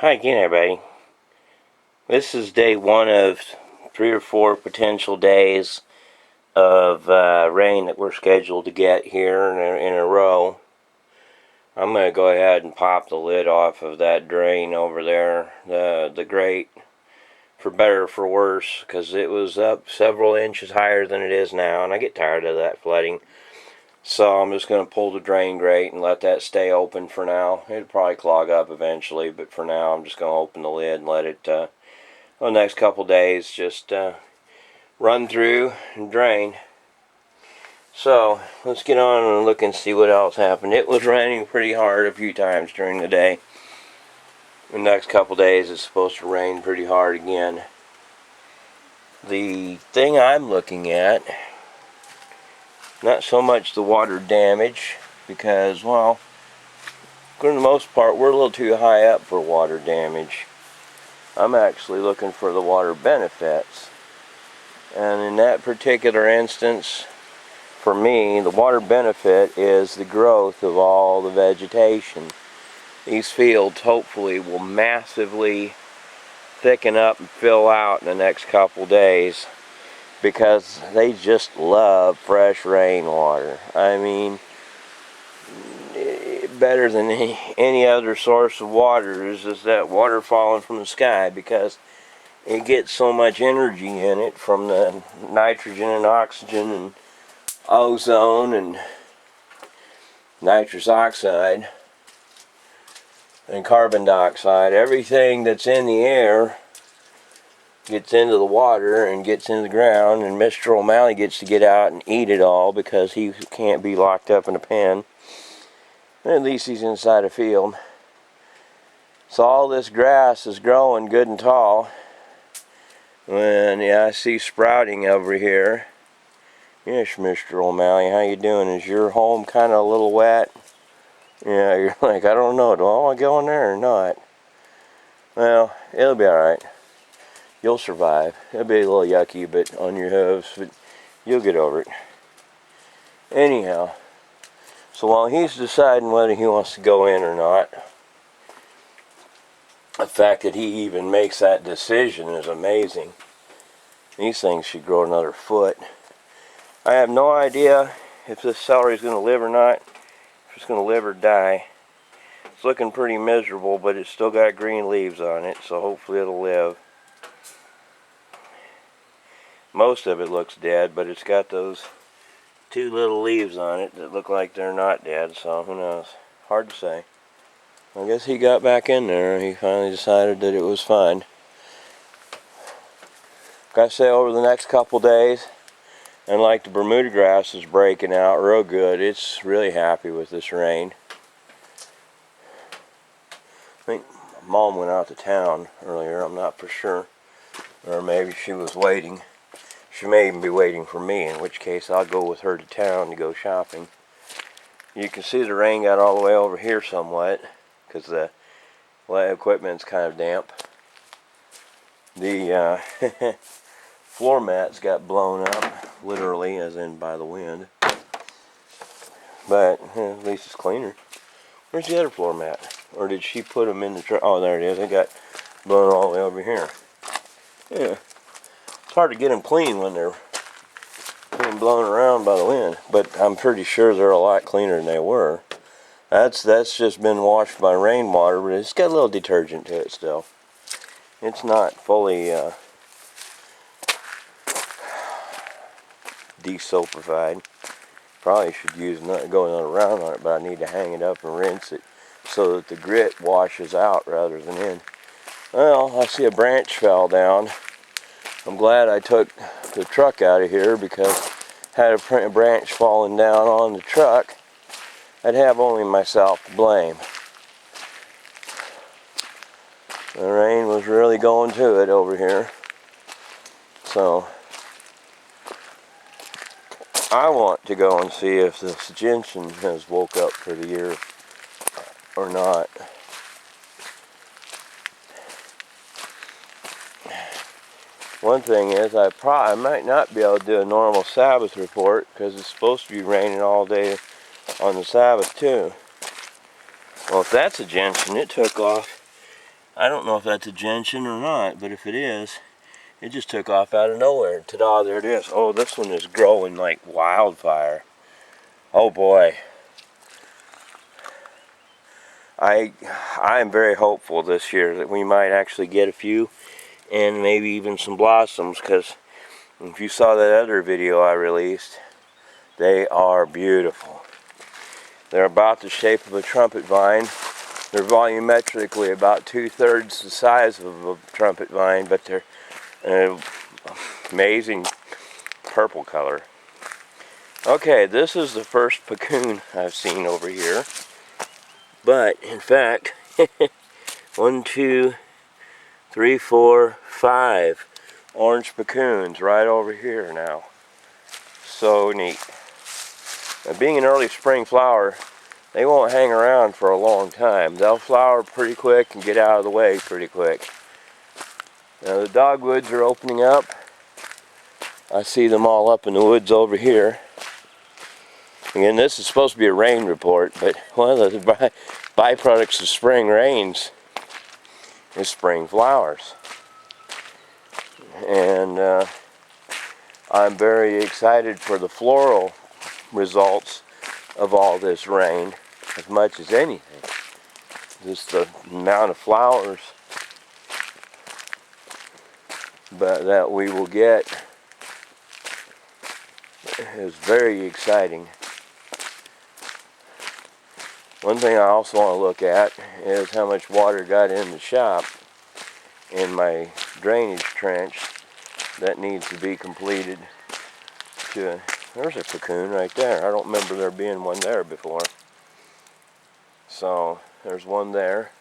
Hi again, everybody. This is day one of 3 or 4 potential days of rain that we're scheduled to get here in a row. I'm going to go ahead and pop the lid off of that drain over there, the grate, for better or for worse, because it was up several inches higher than it is now, and I get tired of that flooding. So I'm just going to pull the drain grate and let that stay open for now. It'll probably clog up eventually, but for now I'm just going to open the lid and let it, the next couple days, just run through and drain. So let's get on and look and see what else happened. It was raining pretty hard a few times during the day. The next couple days it's supposed to rain pretty hard again. The thing I'm looking at, not so much the water damage, because, well, for the most part, we're a little too high up for water damage. I'm actually looking for the water benefits. And in that particular instance, for me, the water benefit is the growth of all the vegetation. These fields hopefully will massively thicken up and fill out in the next couple days, because they just love fresh rainwater. I mean, better than any other source of water is just that water falling from the sky, because it gets so much energy in it from the nitrogen and oxygen and ozone and nitrous oxide and carbon dioxide. Everything that's in the air gets into the water and gets into the ground, and Mr. O'Malley gets to get out and eat it all because he can't be locked up in a pen. At least he's inside a field. So all this grass is growing good and tall. And yeah, I see sprouting over here. Yes, Mr. O'Malley, how you doing? Is your home kind of a little wet? Yeah, you're like, I don't know, do I want to go in there or not? Well, it'll be alright. You'll survive. It'll be a little yucky but on your hooves, but you'll get over it. Anyhow, so while he's deciding whether he wants to go in or not, the fact that he even makes that decision is amazing. These things should grow another foot. I have no idea if this celery is going to live or not, if it's going to live or die. It's looking pretty miserable, but it's still got green leaves on it, so hopefully it'll live. Most of it looks dead, but it's got those 2 little leaves on it that look like they're not dead, so who knows. Hard to say. I guess he got back in there. He finally decided that it was fine. Like I say, over the next couple days, and like the Bermuda grass is breaking out real good, it's really happy with this rain. I think Mom went out to town earlier, I'm not for sure. Or maybe she was waiting. She may even be waiting for me, in which case I'll go with her to town to go shopping. You can see the rain got all the way over here somewhat, because the equipment's kind of damp. The floor mats got blown up, literally, as in by the wind. But at least it's cleaner. Where's the other floor mat? Or did she put them in the truck? Oh, there it is. It got blown all the way over here. Yeah. It's hard to get them clean when they're being blown around by the wind. But I'm pretty sure they're a lot cleaner than they were. That's just been washed by rainwater, but it's got a little detergent to it still. It's not fully desoapified. Probably should go another round on it, but I need to hang it up and rinse it so that the grit washes out rather than in. Well, I see a branch fell down. I'm glad I took the truck out of here, because had a branch fallen down on the truck, I'd have only myself to blame. The rain was really going to it over here. So I want to go and see if this gentian has woke up for the year or not. One thing is, I might not be able to do a normal Sabbath report, because it's supposed to be raining all day on the Sabbath too. Well, if that's a gentian, it took off I don't know if that's a gentian or not, but if it is, it just took off out of nowhere. Ta-da, there it is. Oh, this one is growing like wildfire. Oh boy. I am very hopeful this year that we might actually get a few and maybe even some blossoms, because if you saw that other video I released, they are beautiful. They're about the shape of a trumpet vine. They're volumetrically about 2/3 the size of a trumpet vine, but they're an amazing purple color. Okay, this is the first puccoon I've seen over here. But, in fact, 1, 2, 3, 4, 5 orange puccoons right over here now. So neat. Now, being an early spring flower, they won't hang around for a long time. They'll flower pretty quick and get out of the way pretty quick. Now, the dogwoods are opening up. I see them all up in the woods over here. Again, this is supposed to be a rain report, but one of the byproducts of spring rains is spring flowers. And I'm very excited for the floral results of all this rain as much as anything. Just the amount of flowers that we will get is very exciting. One thing I also want to look at is how much water got in the shop in my drainage trench that needs to be completed. There's a puccoon right there. I don't remember there being one there before. So there's one there.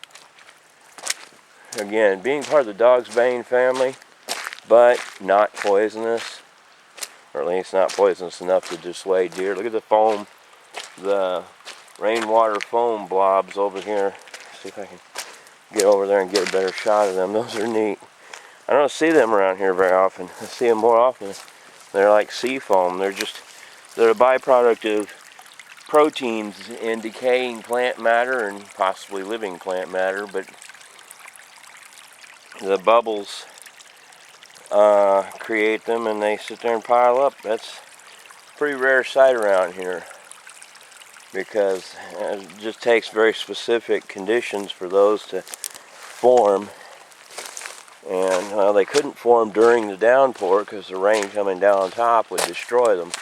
Again, being part of the dogsbane family, but not poisonous, or at least not poisonous enough to dissuade deer. Look at the foam, the rainwater foam blobs over here. See if I can get over there and get a better shot of them. Those are neat. I don't see them around here very often. I see them more often. They're like sea foam. They're a byproduct of proteins in decaying plant matter and possibly living plant matter, but the bubbles create them and they sit there and pile up. That's a pretty rare sight around here, because it just takes very specific conditions for those to form. And well, they couldn't form during the downpour because the rain coming down on top would destroy them.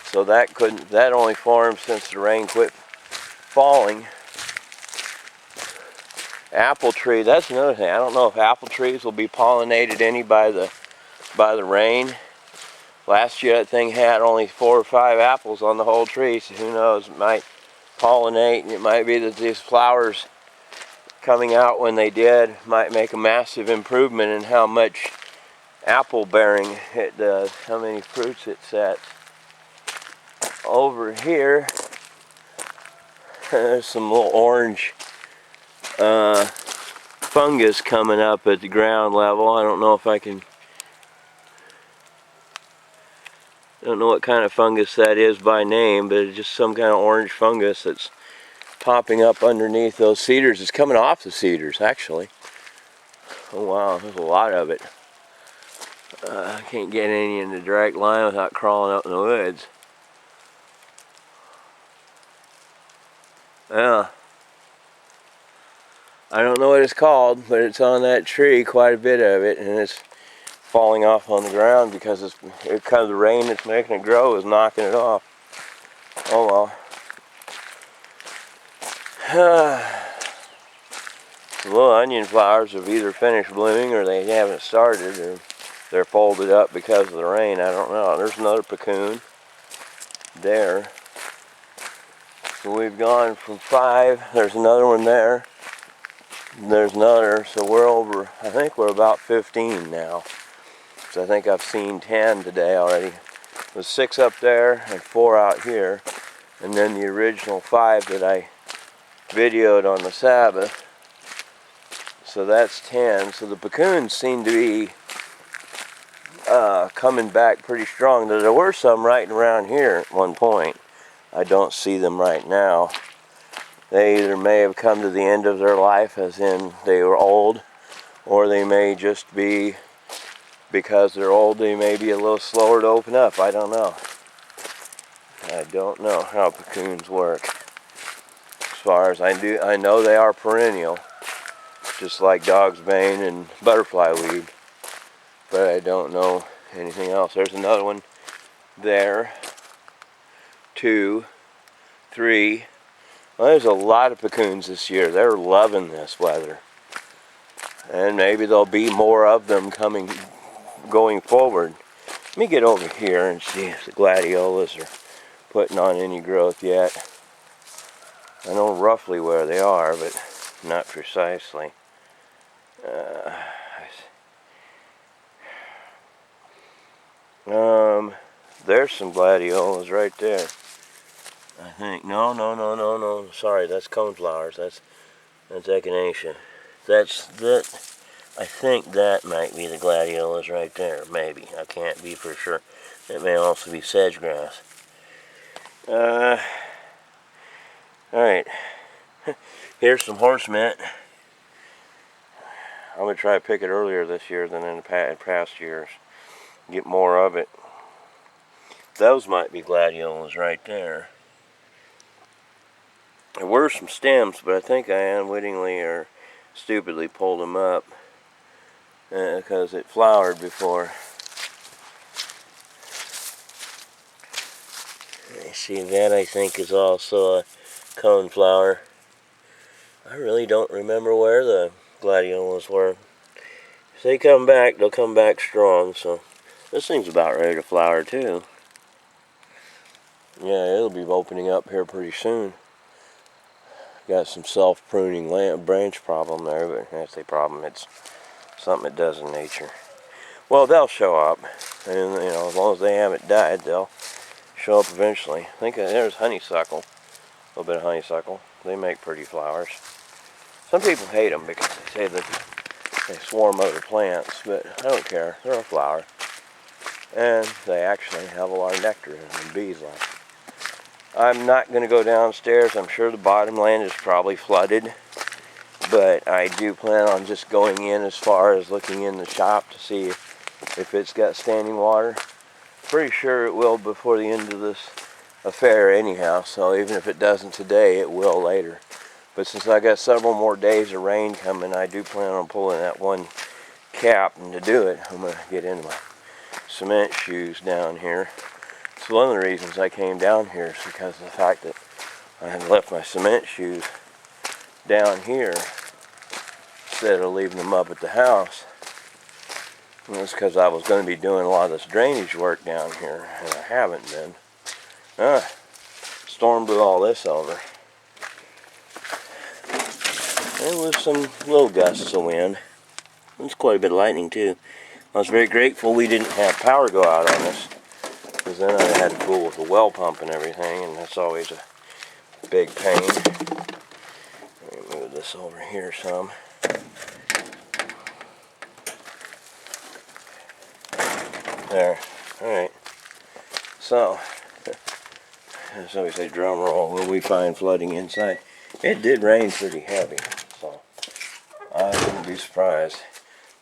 So that only formed since the rain quit falling. Apple tree, that's another thing. I don't know if apple trees will be pollinated any by the rain. Last year that thing had only 4 or 5 apples on the whole tree, so who knows, it might pollinate, and it might be that these flowers coming out when they did might make a massive improvement in how much apple bearing it does, how many fruits it sets. Over here, there's some little orange fungus coming up at the ground level. I don't know what kind of fungus that is by name, but it's just some kind of orange fungus that's popping up underneath those cedars. It's coming off the cedars, actually. Oh wow, there's a lot of it. I can't get any in the direct line without crawling up in the woods. Yeah. I don't know what it's called, but it's on that tree, quite a bit of it, and it's falling off on the ground because the rain that's making it grow is knocking it off. Oh well. The little onion flowers have either finished blooming or they haven't started, or they're folded up because of the rain. I don't know. There's another puccoon there. So we've gone from 5. There's another one there. There's another. So we're over, I think we're about 15 now. So I think I've seen 10 today already. There's 6 up there and 4 out here. And then the original 5 that I videoed on the Sabbath. So that's 10. So the puccoons seem to be coming back pretty strong. There were some right around here at one point. I don't see them right now. They either may have come to the end of their life, as in they were old, or they may just be, because they're old, they may be a little slower to open up. I don't know. I don't know how cocoons work. As far as I know they are perennial, just like dog's bane and butterfly weed, but I don't know anything else. There's another one there. 2, 3. Well, there's a lot of cocoons this year. They're loving this weather, and maybe there'll be more of them going forward. Let me get over here and see if the gladiolas are putting on any growth yet. I know roughly where they are, but not precisely. There's some gladiolas right there. I think. No. Sorry, that's coneflowers. That's echinacea. That. I think that might be the gladiolas right there. Maybe. I can't be for sure. It may also be sedge grass. All right. Here's some horse mint. I'm gonna try to pick it earlier this year than in the past years. Get more of it. Those might be gladiolas right there. There were some stems, but I think I unwittingly or stupidly pulled them up because it flowered before. I see that, I think, is also a coneflower. I really don't remember where the gladiolas were. If they come back, they'll come back strong. So this thing's about ready to flower too. Yeah, it'll be opening up here pretty soon. Got some self-pruning branch problem there, but that's the problem. It's something it does in nature. Well, they'll show up, and as long as they haven't died, they'll show up eventually. I think there's honeysuckle, a little bit of honeysuckle. They make pretty flowers. Some people hate them because they say that they swarm other plants, but I don't care. They're a flower, and they actually have a lot of nectar in them, bees like. I'm not going to go downstairs. I'm sure the bottom land is probably flooded, but I do plan on just going in as far as looking in the shop to see if it's got standing water. Pretty sure it will before the end of this affair anyhow, so even if it doesn't today, it will later. But since I got several more days of rain coming, I do plan on pulling that one cap, and to do it, I'm going to get into my cement shoes down here. So one of the reasons I came down here is because of the fact that I had left my cement shoes down here instead of leaving them up at the house. And that's because I was going to be doing a lot of this drainage work down here, and I haven't been. Storm blew all this over. There was some little gusts of wind. There's quite a bit of lightning too. I was very grateful we didn't have power go out on us, because then I had to fool with the well pump and everything, and that's always a big pain. Let me move this over here some. There. Alright. So, as somebody say, drum roll, will we find flooding inside? It did rain pretty heavy, so I wouldn't be surprised.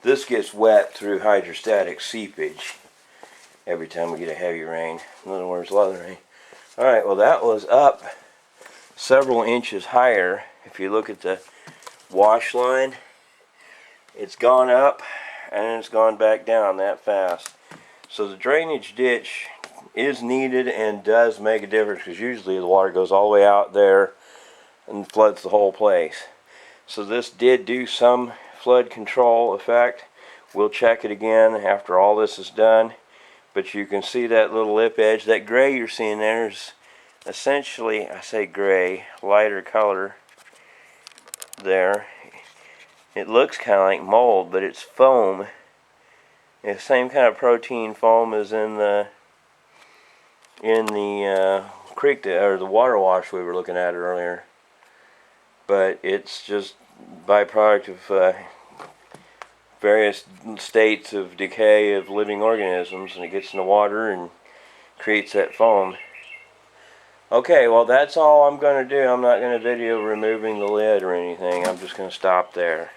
This gets wet through hydrostatic seepage every time we get a heavy rain. In other words, a lot of rain. Alright, well that was up several inches higher. If you look at the wash line, it's gone up and it's gone back down that fast. So the drainage ditch is needed and does make a difference, because usually the water goes all the way out there and floods the whole place. So this did do some flood control effect. We'll check it again after all this is done. But you can see that little lip edge. That gray you're seeing there is essentially, I say gray, lighter color there. It looks kind of like mold, but it's foam. It's the same kind of protein foam as in the creek or the water wash we were looking at earlier. But it's just byproduct of various states of decay of living organisms, and it gets in the water and creates that foam. Okay, well that's all I'm going to do. I'm not going to video removing the lid or anything. I'm just going to stop there.